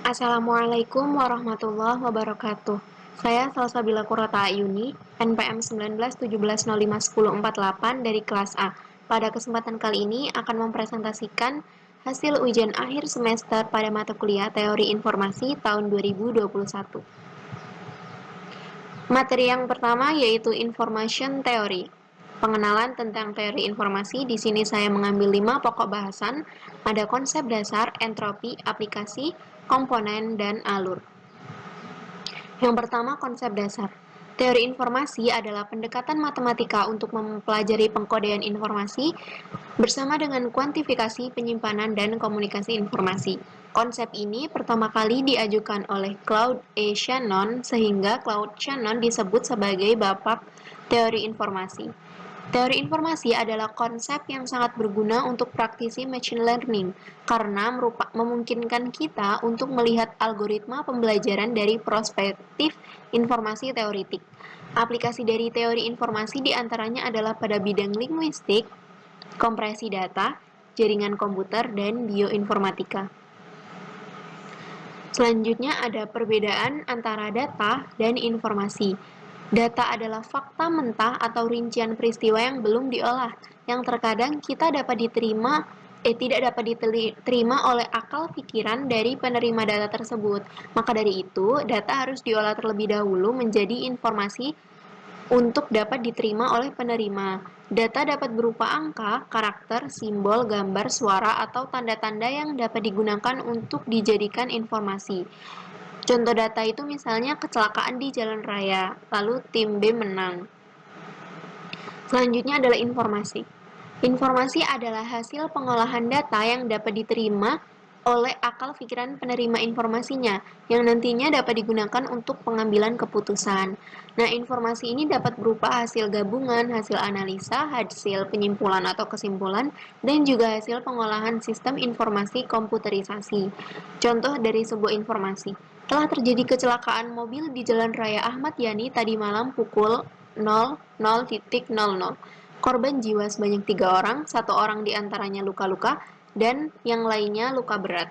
Assalamualaikum warahmatullahi wabarakatuh. Saya Salsabila Kurata Ayuni, NPM 1917051048 dari kelas A. Pada kesempatan kali ini akan mempresentasikan hasil ujian akhir semester pada mata kuliah Teori Informasi tahun 2021. Materi yang pertama yaitu Information Theory. Pengenalan tentang teori informasi, di sini saya mengambil 5 pokok bahasan, ada konsep dasar, entropi, aplikasi, komponen, dan alur. Yang pertama, konsep dasar. Teori informasi adalah pendekatan matematika untuk mempelajari pengkodean informasi bersama dengan kuantifikasi, penyimpanan, dan komunikasi informasi. Konsep ini pertama kali diajukan oleh Claude E. Shannon, sehingga Claude Shannon disebut sebagai bapak teori informasi. Teori informasi adalah konsep yang sangat berguna untuk praktisi machine learning karena memungkinkan kita untuk melihat algoritma pembelajaran dari perspektif informasi teoretik. Aplikasi dari teori informasi diantaranya adalah pada bidang linguistik, kompresi data, jaringan komputer, dan bioinformatika. Selanjutnya ada perbedaan antara data dan informasi. Data adalah fakta mentah atau rincian peristiwa yang belum diolah, yang terkadang tidak dapat diterima oleh akal pikiran dari penerima data tersebut. Maka dari itu, data harus diolah terlebih dahulu menjadi informasi untuk dapat diterima oleh penerima. Data dapat berupa angka, karakter, simbol, gambar, suara, atau tanda-tanda yang dapat digunakan untuk dijadikan informasi. Contoh data itu misalnya kecelakaan di jalan raya, lalu tim B menang. Selanjutnya adalah informasi. Informasi adalah hasil pengolahan data yang dapat diterima oleh akal pikiran penerima informasinya, yang nantinya dapat digunakan untuk pengambilan keputusan. Nah, informasi ini dapat berupa hasil gabungan, hasil analisa, hasil penyimpulan atau kesimpulan, dan juga hasil pengolahan sistem informasi komputerisasi. Contoh dari sebuah informasi. Telah terjadi kecelakaan mobil di Jalan Raya Ahmad Yani tadi malam pukul 00.00. Korban jiwa sebanyak 3 orang, 1 orang diantaranya luka-luka, dan yang lainnya luka berat.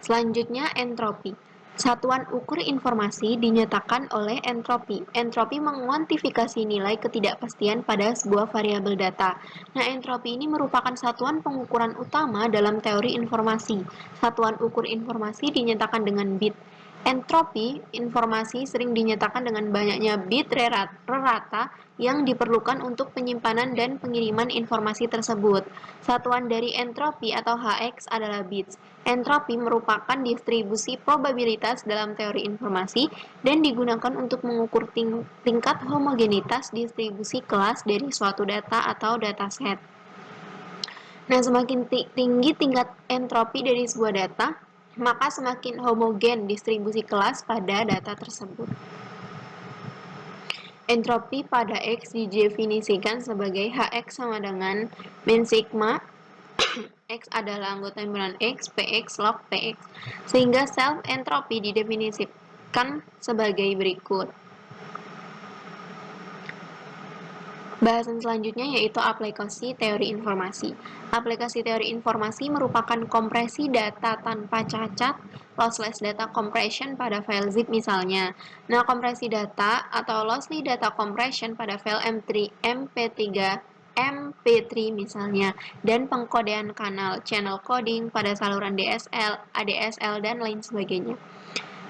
Selanjutnya, entropi. Satuan ukur informasi dinyatakan oleh entropi. Entropi menguantifikasi nilai ketidakpastian pada sebuah variabel data. Nah, entropi ini merupakan satuan pengukuran utama dalam teori informasi. Satuan ukur informasi dinyatakan dengan bit. Entropi informasi sering dinyatakan dengan banyaknya bit rata yang diperlukan untuk penyimpanan dan pengiriman informasi tersebut. Satuan dari entropi atau Hx adalah bits. Entropi merupakan distribusi probabilitas dalam teori informasi dan digunakan untuk mengukur tingkat homogenitas distribusi kelas dari suatu data atau dataset. Nah, semakin tinggi tingkat entropi dari sebuah data, maka semakin homogen distribusi kelas pada data tersebut. Entropi pada X didefinisikan sebagai Hx sama dengan min sigma X adalah anggota himpunan X, Px log Px, sehingga self entropi didefinisikan sebagai berikut. Bahasan selanjutnya yaitu aplikasi teori informasi. Aplikasi teori informasi merupakan kompresi data tanpa cacat, lossless data compression pada file zip misalnya. Nah, kompresi data atau lossy data compression pada file MP3 misalnya, dan pengkodean kanal channel coding pada saluran DSL, ADSL, dan lain sebagainya.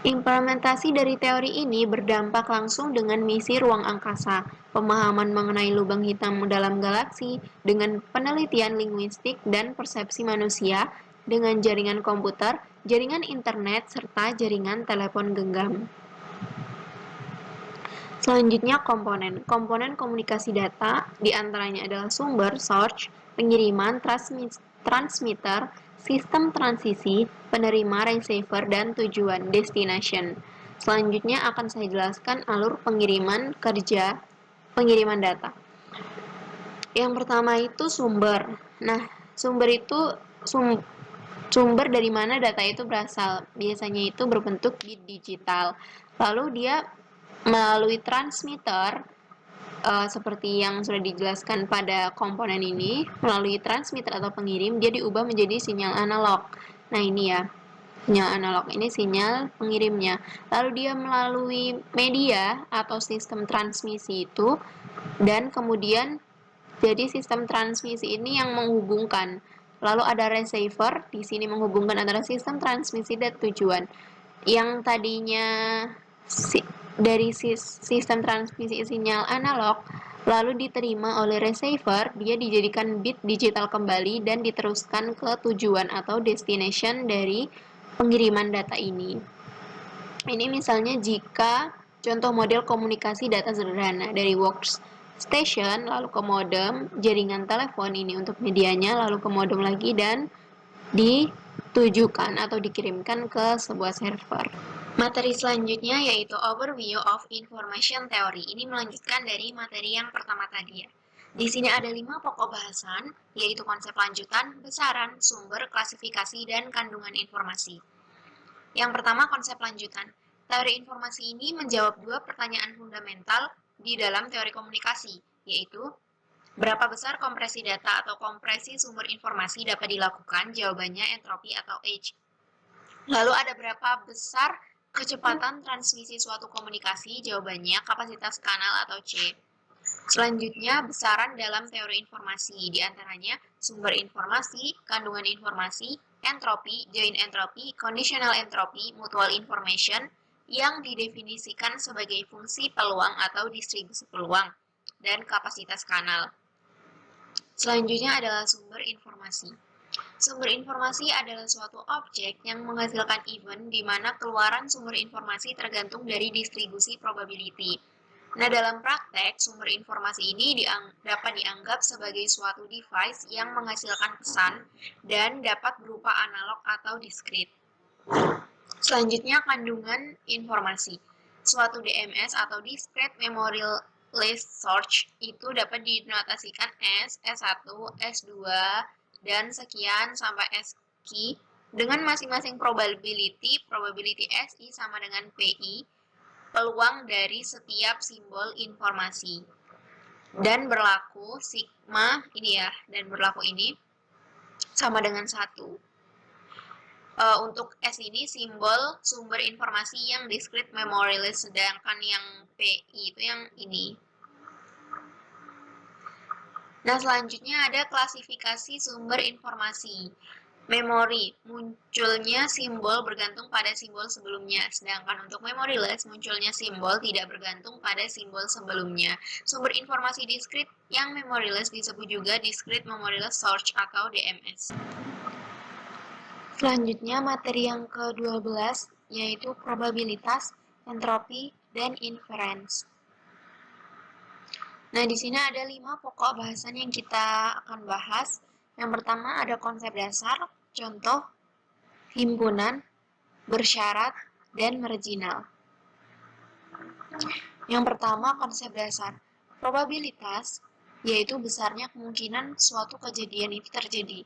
Implementasi dari teori ini berdampak langsung dengan misi ruang angkasa, pemahaman mengenai lubang hitam dalam galaksi, dengan penelitian linguistik dan persepsi manusia, dengan jaringan komputer, jaringan internet, serta jaringan telepon genggam. Selanjutnya komponen. Komponen komunikasi data diantaranya adalah sumber, source, pengiriman, transmitter, sistem transisi, penerima, receiver, dan tujuan, destination. Selanjutnya akan saya jelaskan alur pengiriman data. Yang pertama itu sumber. Nah, sumber itu sumber dari mana data itu berasal. Biasanya itu berbentuk bit digital. Lalu dia melalui transmitter seperti yang sudah dijelaskan pada komponen ini, melalui transmitter atau pengirim, dia diubah menjadi sinyal analog. Nah, ini ya, sinyal analog ini sinyal pengirimnya. Lalu dia melalui media atau sistem transmisi itu, dan kemudian jadi sistem transmisi ini yang menghubungkan. Lalu ada receiver, di sini menghubungkan antara sistem transmisi dan tujuan. Yang tadinya dari sistem transmisi sinyal analog, lalu diterima oleh receiver, dia dijadikan bit digital kembali dan diteruskan ke tujuan atau destination dari pengiriman data ini. Ini misalnya jika contoh model komunikasi data sederhana dari workstation, lalu ke modem, jaringan telepon ini untuk medianya, lalu ke modem lagi, dan ditujukan atau dikirimkan ke sebuah server. Materi selanjutnya yaitu Overview of Information Theory. Ini melanjutkan dari materi yang pertama tadi ya. Di sini ada 5 pokok bahasan, yaitu konsep lanjutan, besaran, sumber, klasifikasi, dan kandungan informasi. Yang pertama, konsep lanjutan. Teori informasi ini menjawab 2 pertanyaan fundamental di dalam teori komunikasi, yaitu berapa besar kompresi data atau kompresi sumber informasi dapat dilakukan? Jawabannya entropi atau H. Lalu ada berapa besar kecepatan transmisi suatu komunikasi? Jawabannya kapasitas kanal atau C. Selanjutnya, besaran dalam teori informasi, di antaranya sumber informasi, kandungan informasi, entropi, joint entropi, conditional entropi, mutual information, yang didefinisikan sebagai fungsi peluang atau distribusi peluang, dan kapasitas kanal. Selanjutnya adalah sumber informasi. Sumber informasi adalah suatu objek yang menghasilkan event di mana keluaran sumber informasi tergantung dari distribusi probability. Nah, dalam praktek, sumber informasi ini dapat dianggap sebagai suatu device yang menghasilkan pesan dan dapat berupa analog atau diskrit. Selanjutnya, kandungan informasi. Suatu DMS atau Discrete Memory List Search itu dapat dinotasikan S, S1, S2, dan sekian sampai SQ dengan masing-masing probability SI sama dengan PI, peluang dari setiap simbol informasi. Dan berlaku sigma ini ya, dan berlaku ini sama dengan 1. Untuk S ini simbol sumber informasi yang discrete memory list, sedangkan yang PI itu yang ini. Nah, selanjutnya ada klasifikasi sumber informasi. Memori, munculnya simbol bergantung pada simbol sebelumnya, sedangkan untuk memoryless munculnya simbol tidak bergantung pada simbol sebelumnya. Sumber informasi diskrit yang memoryless disebut juga discrete memoryless search atau DMS. Selanjutnya materi yang ke-12 yaitu probabilitas, entropi, dan inference. Nah, di sini ada 5 pokok bahasan yang kita akan bahas. Yang pertama ada konsep dasar, contoh, himpunan, bersyarat, dan marginal. Yang pertama konsep dasar. Probabilitas yaitu besarnya kemungkinan suatu kejadian itu terjadi.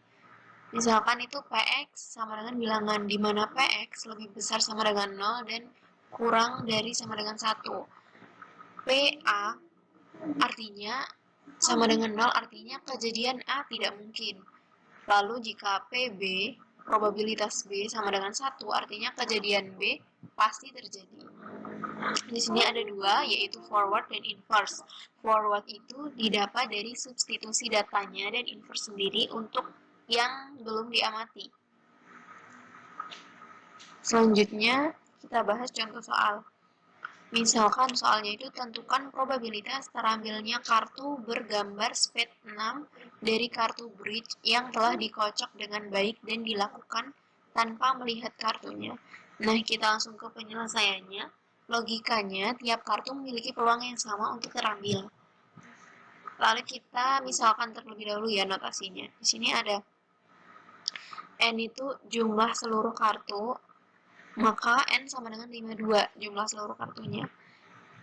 Misalkan itu PX sama dengan bilangan, di mana PX lebih besar sama dengan 0 dan kurang dari sama dengan 1. PA artinya sama dengan 0, artinya kejadian A tidak mungkin. Lalu jika PB, probabilitas B sama dengan 1, artinya kejadian B pasti terjadi. Di sini ada 2, yaitu forward dan inverse. Forward itu didapat dari substitusi datanya, dan inverse sendiri untuk yang belum diamati. Selanjutnya, kita bahas contoh soal. Misalkan soalnya itu tentukan probabilitas terambilnya kartu bergambar SPED 6 dari kartu bridge yang telah dikocok dengan baik dan dilakukan tanpa melihat kartunya. Nah, kita langsung ke penyelesaiannya. Logikanya, tiap kartu memiliki peluang yang sama untuk terambil. Lalu kita misalkan terlebih dahulu ya notasinya. Di sini ada N itu jumlah seluruh kartu, maka N sama dengan 52 jumlah seluruh kartunya.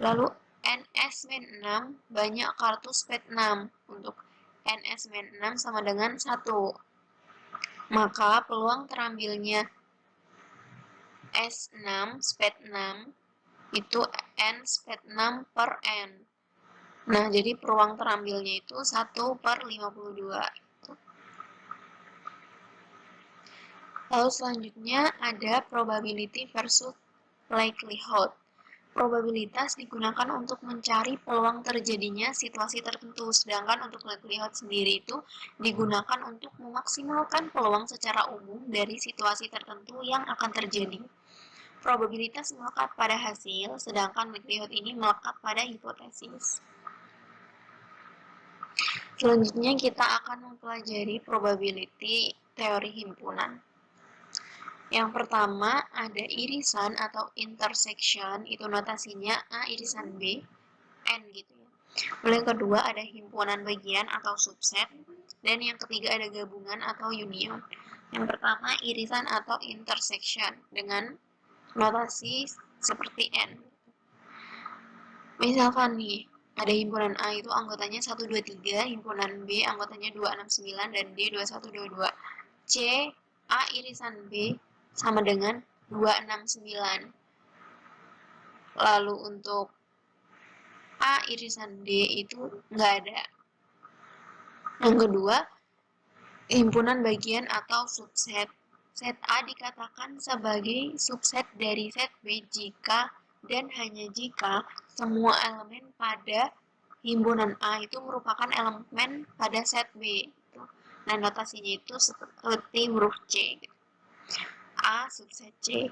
Lalu NS-6 banyak kartu SPED 6. Untuk NS-6 sama dengan 1. Maka peluang terambilnya S6 SPED 6 itu N SPED 6 per N. Nah, jadi peluang terambilnya itu 1/52. Lalu selanjutnya ada probability versus likelihood. Probabilitas digunakan untuk mencari peluang terjadinya situasi tertentu, sedangkan untuk likelihood sendiri itu digunakan untuk memaksimalkan peluang secara umum dari situasi tertentu yang akan terjadi. Probabilitas melekat pada hasil, sedangkan likelihood ini melekat pada hipotesis. Selanjutnya kita akan mempelajari probability teori himpunan. Yang pertama ada irisan atau intersection, itu notasinya A irisan B, N gitu ya. Lalu yang kedua ada himpunan bagian atau subset, dan yang ketiga ada gabungan atau union. Yang pertama irisan atau intersection dengan notasi seperti N. Misalkan nih, ada himpunan A itu anggotanya 123, himpunan B anggotanya 269 dan D 2122. C A irisan B sama dengan 269. Lalu untuk A irisan D itu nggak ada. Yang kedua, himpunan bagian atau subset. Set A dikatakan sebagai subset dari set B jika dan hanya jika semua elemen pada himpunan A itu merupakan elemen pada set B. Nah, notasinya itu seperti huruf C. A subset C.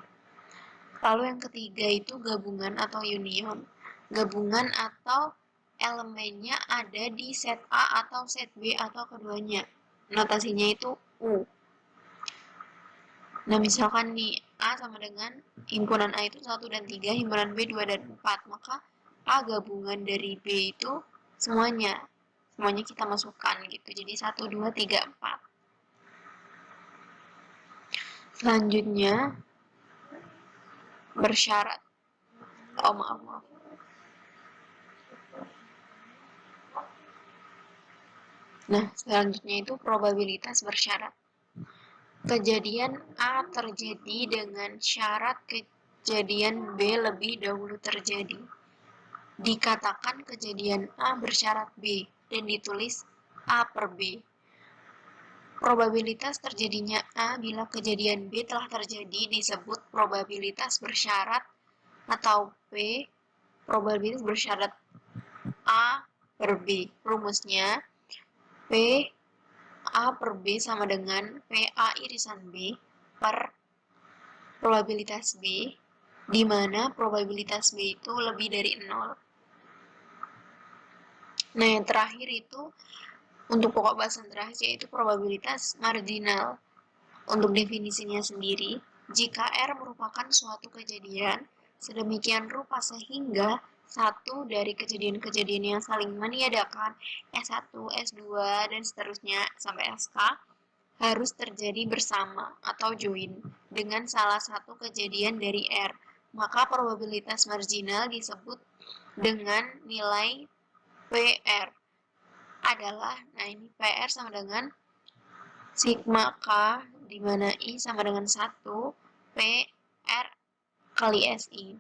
Lalu yang ketiga itu gabungan atau union. Gabungan atau elemennya ada di set A atau set B atau keduanya. Notasinya itu U. Nah, misalkan nih A sama dengan himpunan A itu 1 dan 3, himpunan B 2 dan 4, maka A gabungan dari B itu semuanya kita masukkan gitu. Jadi 1, 2, 3, 4. Selanjutnya bersyarat. Oh, maaf. Nah, selanjutnya itu probabilitas bersyarat. Kejadian A terjadi dengan syarat kejadian B lebih dahulu terjadi. Dikatakan kejadian A bersyarat B dan ditulis A per B. Probabilitas terjadinya A bila kejadian B telah terjadi disebut probabilitas bersyarat atau P probabilitas bersyarat A per B. Rumusnya P A per B sama dengan PA irisan B per probabilitas B, di mana probabilitas B itu lebih dari 0. Nah, yang terakhir itu untuk pokok bahasan terakhir yaitu probabilitas marginal. Untuk definisinya sendiri, jika R merupakan suatu kejadian sedemikian rupa sehingga satu dari kejadian-kejadian yang saling meniadakan S1, S2, dan seterusnya sampai SK harus terjadi bersama atau join dengan salah satu kejadian dari R, maka probabilitas marginal disebut dengan nilai PR adalah, nah ini PR sama dengan sigma K, di mana I sama dengan 1, PR kali SI.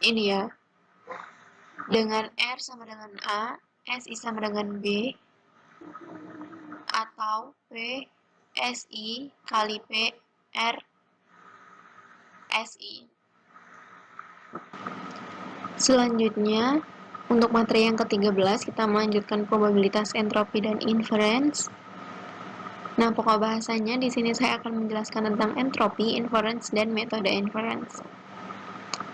Ini ya. Dengan R sama dengan A, SI sama dengan B, atau P SI kali PR SI. Selanjutnya, untuk materi yang ke-13, kita melanjutkan probabilitas entropi dan inference. Nah, pokok bahasanya di sini saya akan menjelaskan tentang entropi, inference, dan metode inference.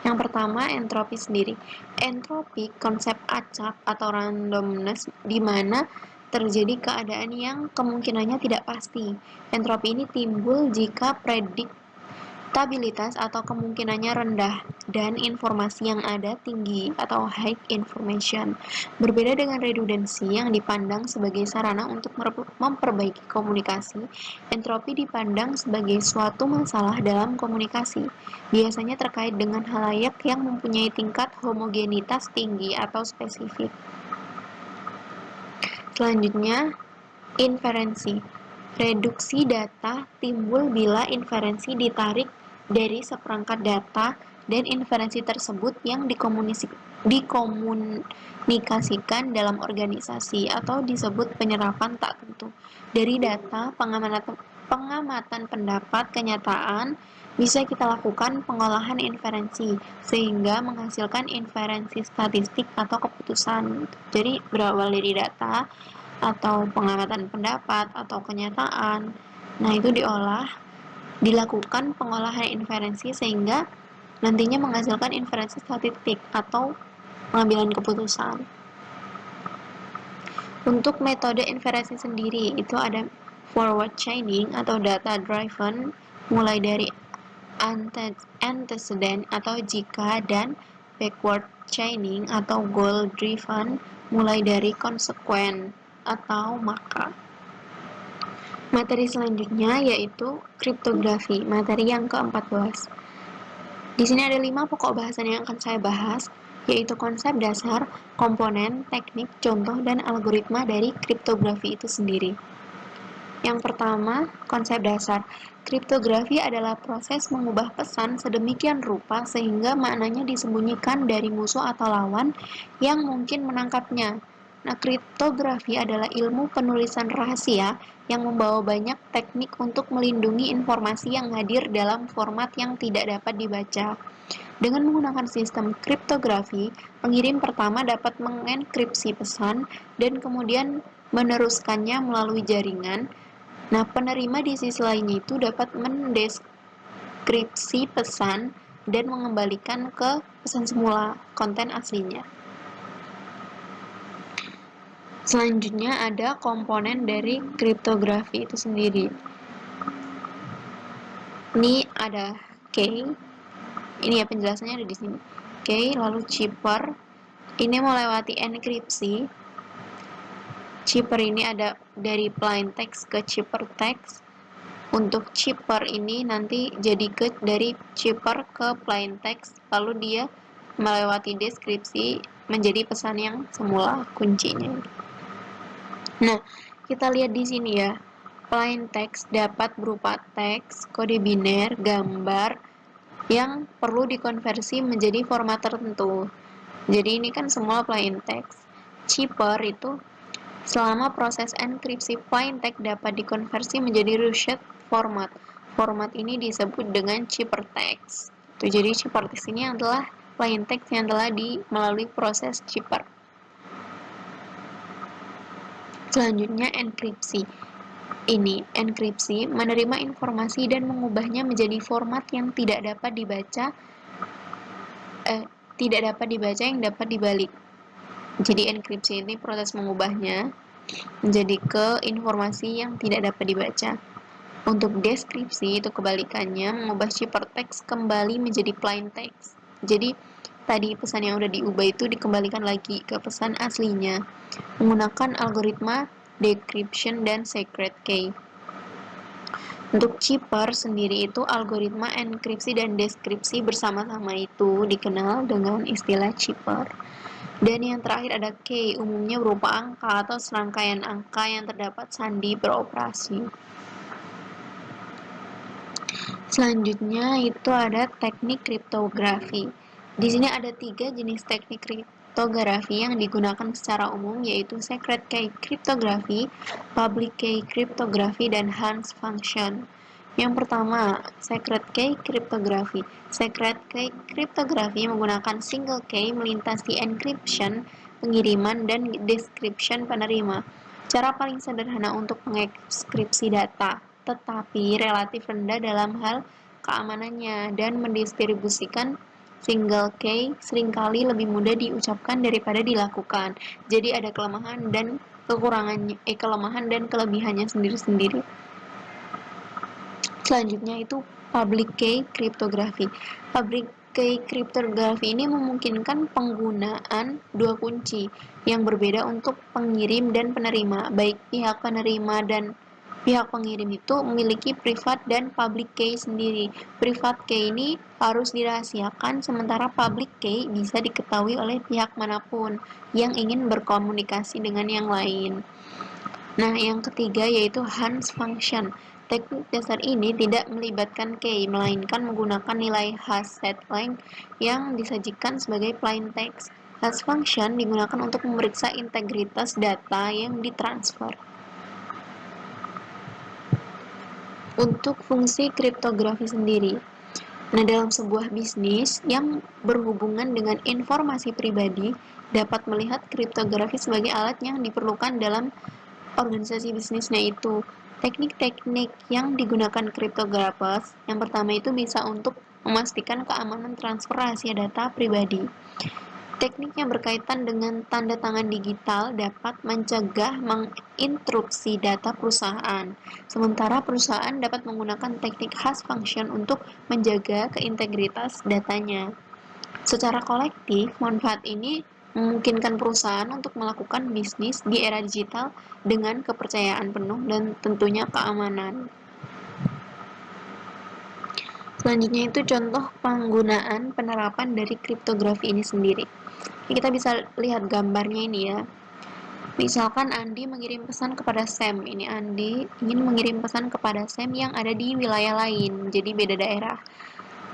Yang pertama, entropi sendiri. Entropi konsep acak atau randomness di mana terjadi keadaan yang kemungkinannya tidak pasti. Entropi ini timbul jika prediktabilitas atau kemungkinannya rendah dan informasi yang ada tinggi atau high information. Berbeda dengan redundansi yang dipandang sebagai sarana untuk memperbaiki komunikasi, entropi dipandang sebagai suatu masalah dalam komunikasi, biasanya terkait dengan halayak yang mempunyai tingkat homogenitas tinggi atau spesifik. Selanjutnya, inferensi. Reduksi data timbul bila inferensi ditarik dari seperangkat data dan inferensi tersebut yang dikomunikasikan dalam organisasi atau disebut penyerapan tak tentu. Dari data, pengamatan pendapat, kenyataan, bisa kita lakukan pengolahan inferensi, sehingga menghasilkan inferensi statistik atau keputusan. Jadi berawal dari data, atau pengamatan pendapat, atau kenyataan, nah itu dilakukan pengolahan inferensi sehingga nantinya menghasilkan inferensi statistik atau pengambilan keputusan. Untuk metode inferensi sendiri itu ada forward chaining atau data driven, mulai dari antecedent atau jika, dan backward chaining atau goal driven, mulai dari consequent atau maka. Materi selanjutnya yaitu kriptografi, materi yang ke-14. Di sini ada 5 pokok bahasan yang akan saya bahas, yaitu konsep dasar, komponen, teknik, contoh, dan algoritma dari kriptografi itu sendiri. Yang pertama, konsep dasar. Kriptografi adalah proses mengubah pesan sedemikian rupa sehingga maknanya disembunyikan dari musuh atau lawan yang mungkin menangkapnya. Nah, kriptografi adalah ilmu penulisan rahasia yang membawa banyak teknik untuk melindungi informasi yang hadir dalam format yang tidak dapat dibaca. Dengan menggunakan sistem kriptografi, pengirim pertama dapat mengenkripsi pesan dan kemudian meneruskannya melalui jaringan. Nah, penerima di sisi lainnya itu dapat mendeskripsi pesan dan mengembalikan ke pesan semula, konten aslinya. Selanjutnya ada komponen dari kriptografi itu sendiri. Ini ada key. Ini ya penjelasannya ada di sini. Key, lalu cipher. Ini melewati enkripsi. Cipher ini ada dari plain text ke cipher text. Untuk cipher ini nanti jadi dari cipher ke plain text, lalu dia melewati deskripsi menjadi pesan yang semula kuncinya. Nah, kita lihat di sini ya. Plain text dapat berupa teks, kode biner, gambar yang perlu dikonversi menjadi format tertentu. Jadi ini kan semua plain text. Cipher itu selama proses enkripsi plain text dapat dikonversi menjadi reshaped format. Format ini disebut dengan ciphertext. Jadi ciphertext ini adalah plain text yang telah melalui proses cipher. Selanjutnya enkripsi. Ini enkripsi menerima informasi dan mengubahnya menjadi format yang tidak dapat dibaca yang dapat dibalik. Jadi enkripsi ini proses mengubahnya menjadi ke informasi yang tidak dapat dibaca. Untuk deskripsi itu kebalikannya, mengubah ciphertext kembali menjadi plain text. Jadi tadi pesan yang udah diubah itu dikembalikan lagi ke pesan aslinya menggunakan algoritma decryption dan secret key. Untuk cipher sendiri itu algoritma enkripsi dan deskripsi bersama-sama itu dikenal dengan istilah cipher. Dan yang terakhir ada key, umumnya berupa angka atau serangkaian angka yang terdapat sandi beroperasi. Selanjutnya itu ada teknik kriptografi. Di sini ada 3 jenis teknik kriptografi yang digunakan secara umum, yaitu secret key kriptografi, public key kriptografi, dan Hans function. Yang pertama, secret key kriptografi. Secret key kriptografi menggunakan single key melintasi encryption, pengiriman, dan description penerima. Cara paling sederhana untuk mengekskripsi data, tetapi relatif rendah dalam hal keamanannya, dan mendistribusikan single key seringkali lebih mudah diucapkan daripada dilakukan. Jadi ada kelemahan dan kelebihannya sendiri-sendiri. Selanjutnya itu public key kriptografi. Public key kriptografi ini memungkinkan penggunaan 2 kunci yang berbeda untuk pengirim dan penerima. Baik pihak penerima dan pihak pengirim itu memiliki private dan public key sendiri. Private key ini harus dirahasiakan, sementara public key bisa diketahui oleh pihak manapun yang ingin berkomunikasi dengan yang lain. Nah, yang ketiga yaitu Hans function. Teknik dasar ini tidak melibatkan key, melainkan menggunakan nilai hash set length yang disajikan sebagai plain text. Hash function digunakan untuk memeriksa integritas data yang ditransfer. Untuk fungsi kriptografi sendiri, nah, dalam sebuah bisnis yang berhubungan dengan informasi pribadi, dapat melihat kriptografi sebagai alat yang diperlukan dalam organisasi bisnisnya itu. Teknik-teknik yang digunakan cryptographers, yang pertama itu bisa untuk memastikan keamanan transfer rahasia data pribadi. Teknik yang berkaitan dengan tanda tangan digital dapat mencegah menginterupsi data perusahaan, sementara perusahaan dapat menggunakan teknik hash function untuk menjaga keintegritas datanya. Secara kolektif, manfaat ini memungkinkan perusahaan untuk melakukan bisnis di era digital dengan kepercayaan penuh dan tentunya keamanan. Selanjutnya itu contoh penggunaan penerapan dari kriptografi ini sendiri. Kita bisa lihat gambarnya ini ya. Misalkan Andi mengirim pesan kepada Sam. Ini Andi ingin mengirim pesan kepada Sam yang ada di wilayah lain, jadi beda daerah.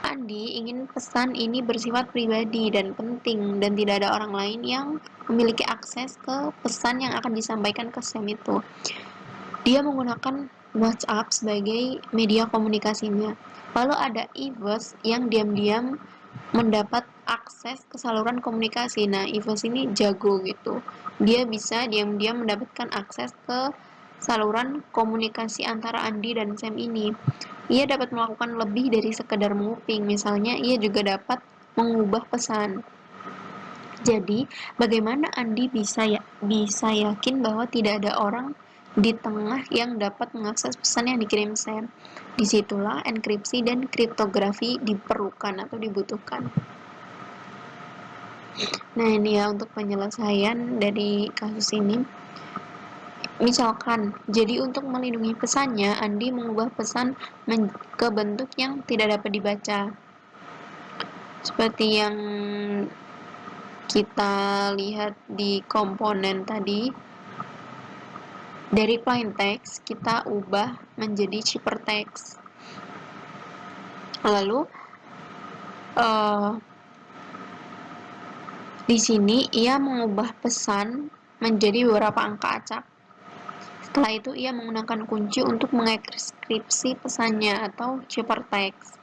Andi ingin pesan ini bersifat pribadi dan penting dan tidak ada orang lain yang memiliki akses ke pesan yang akan disampaikan ke Sam itu. Dia menggunakan WhatsApp sebagai media komunikasinya. Lalu ada Yves yang diam-diam mendapat akses ke saluran komunikasi. Nah, Yves ini jago gitu. Dia bisa diam-diam mendapatkan akses ke saluran komunikasi antara Andi dan Sam ini. Ia dapat melakukan lebih dari sekedar menguping. Misalnya, ia juga dapat mengubah pesan. Jadi, bagaimana Andi bisa yakin bahwa tidak ada orang di tengah yang dapat mengakses pesan yang dikirim Sam? Disitulah enkripsi dan kriptografi diperlukan atau dibutuhkan. Nah, ini ya untuk penyelesaian dari kasus ini. Misalkan, jadi untuk melindungi pesannya, Andi mengubah pesan ke bentuk yang tidak dapat dibaca. Seperti yang kita lihat di komponen tadi, dari plain text kita ubah menjadi ciphertext. Lalu di sini ia mengubah pesan menjadi beberapa angka acak. Setelah itu ia menggunakan kunci untuk mengekskripsi pesannya atau ciphertext.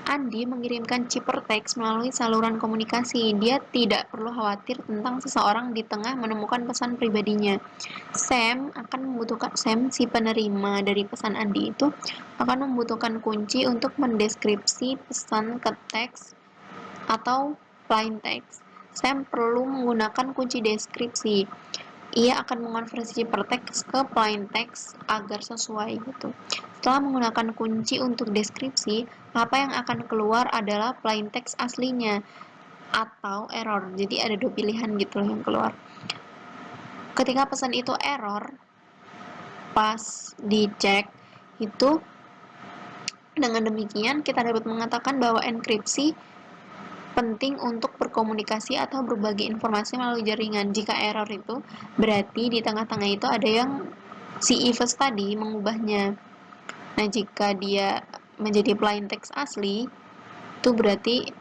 Andi mengirimkan ciphertext melalui saluran komunikasi. Dia tidak perlu khawatir tentang seseorang di tengah menemukan pesan pribadinya. Sam si penerima dari pesan Andi itu akan membutuhkan kunci untuk mendeskripsi pesan ke teks atau plain text. Sam perlu menggunakan kunci deskripsi. Ia akan mengonversi ciphertext ke plain text agar sesuai gitu. Setelah menggunakan kunci untuk deskripsi, apa yang akan keluar adalah plain text aslinya atau error. Jadi ada dua pilihan gitu yang keluar. Ketika pesan itu error, pas dicek itu, dengan demikian kita dapat mengatakan bahwa enkripsi penting untuk berkomunikasi atau berbagi informasi melalui jaringan. Jika error itu, berarti di tengah-tengah itu ada yang si Yves tadi mengubahnya. Nah, jika dia menjadi plain text asli, itu berarti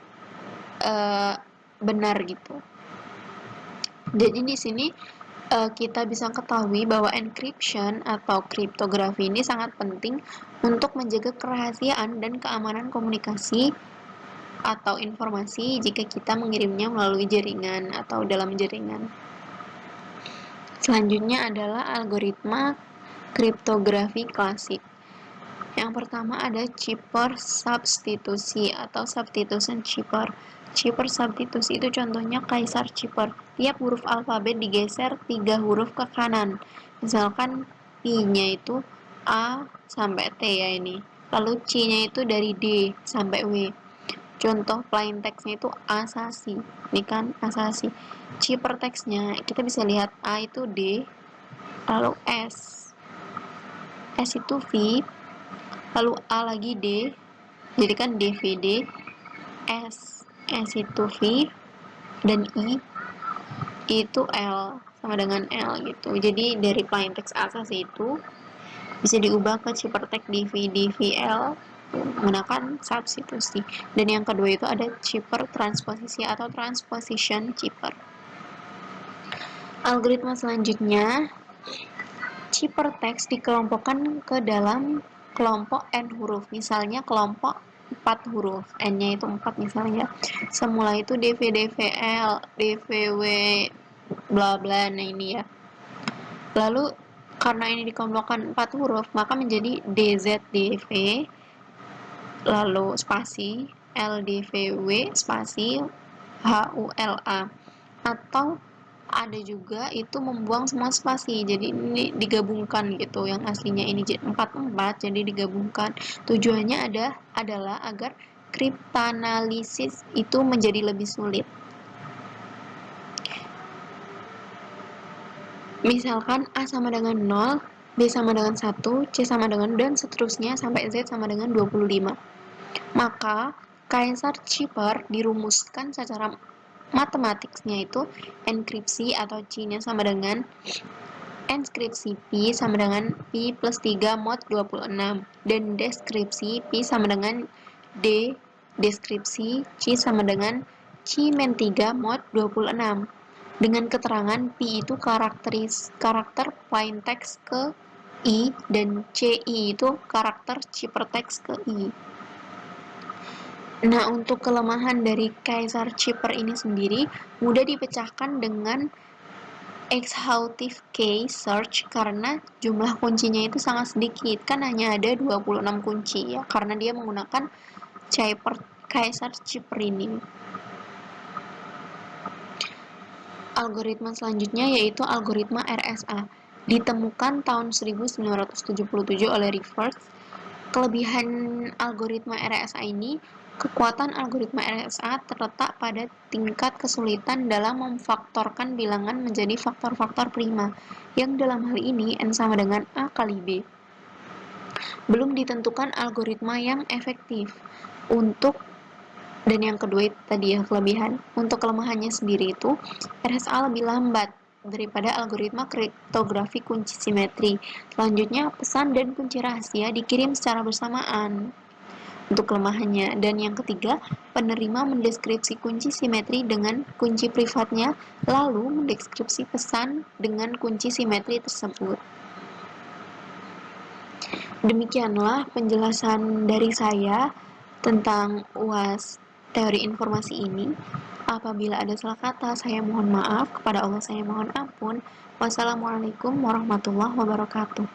benar gitu. Jadi di sini kita bisa ketahui bahwa encryption atau kriptografi ini sangat penting untuk menjaga kerahasiaan dan keamanan komunikasi atau informasi jika kita mengirimnya melalui jaringan atau dalam jaringan. Selanjutnya adalah algoritma kriptografi klasik. Yang pertama ada cipher substitusi atau substitution cipher. Cipher substitusi itu contohnya Kaisar cipher. Tiap huruf alfabet digeser 3 huruf ke kanan. Misalkan I-nya itu A sampai T ya ini. Lalu C-nya itu dari D sampai W. Contoh plain text-nya itu asasi. Ini kan asasi. Ciphertext-nya kita bisa lihat A itu D, lalu S. S itu V, lalu A lagi D. Jadi kan DVD. S. S itu V dan I itu L sama dengan L gitu. Jadi dari plain text asasi itu bisa diubah ke ciphertext DVD VL menggunakan substitusi. Dan yang kedua itu ada cipher transposisi atau transposition cipher. Algoritma selanjutnya, ciphertext dikelompokkan ke dalam kelompok n huruf. Misalnya kelompok 4 huruf, n-nya itu 4 misalnya. Semula itu DV, DVL, DVW, bla bla, nah ini ya. Lalu karena ini dikelompokkan 4 huruf, maka menjadi DZDV, lalu spasi, LDVW, spasi, HULA. Atau ada juga itu membuang semua spasi, jadi ini digabungkan gitu, yang aslinya ini 44 jadi digabungkan. Tujuannya adalah agar kriptanalisis itu menjadi lebih sulit. Misalkan A sama dengan 0, B sama dengan 1, C sama dengan, dan seterusnya sampai Z sama dengan 25. Maka Kaisar Cipher dirumuskan secara matematiknya itu enkripsi atau C-nya sama dengan enskripsi Pi sama dengan Pi plus 3 mod 26, dan deskripsi Pi sama dengan D deskripsi C sama dengan C min 3 mod 26, dengan keterangan Pi itu karakter plain text ke I dan CI itu karakter ciphertext ke I. Nah, untuk kelemahan dari Kaisar Cipher ini sendiri mudah dipecahkan dengan exhaustive key search karena jumlah kuncinya itu sangat sedikit. Kan hanya ada 26 kunci ya, karena dia menggunakan Kaisar Cipher ini. Algoritma selanjutnya yaitu algoritma RSA. Ditemukan tahun 1977 oleh Rivers. Kelebihan algoritma RSA ini, kekuatan algoritma RSA terletak pada tingkat kesulitan dalam memfaktorkan bilangan menjadi faktor-faktor prima, yang dalam hal ini n sama dengan A kali B. Belum ditentukan algoritma yang efektif. Dan yang kedua itu tadi ya kelebihan. Untuk kelemahannya sendiri itu, RSA lebih lambat daripada algoritma kriptografi kunci simetri. Selanjutnya, pesan dan kunci rahasia dikirim secara bersamaan untuk kelemahannya. Dan yang ketiga, penerima mendeskripsi kunci simetri dengan kunci privatnya, lalu mendeskripsi pesan dengan kunci simetri tersebut. Demikianlah penjelasan dari saya tentang UAS teori informasi ini. Apabila ada salah kata, saya mohon maaf. Kepada Allah saya mohon ampun. Wassalamualaikum warahmatullahi wabarakatuh.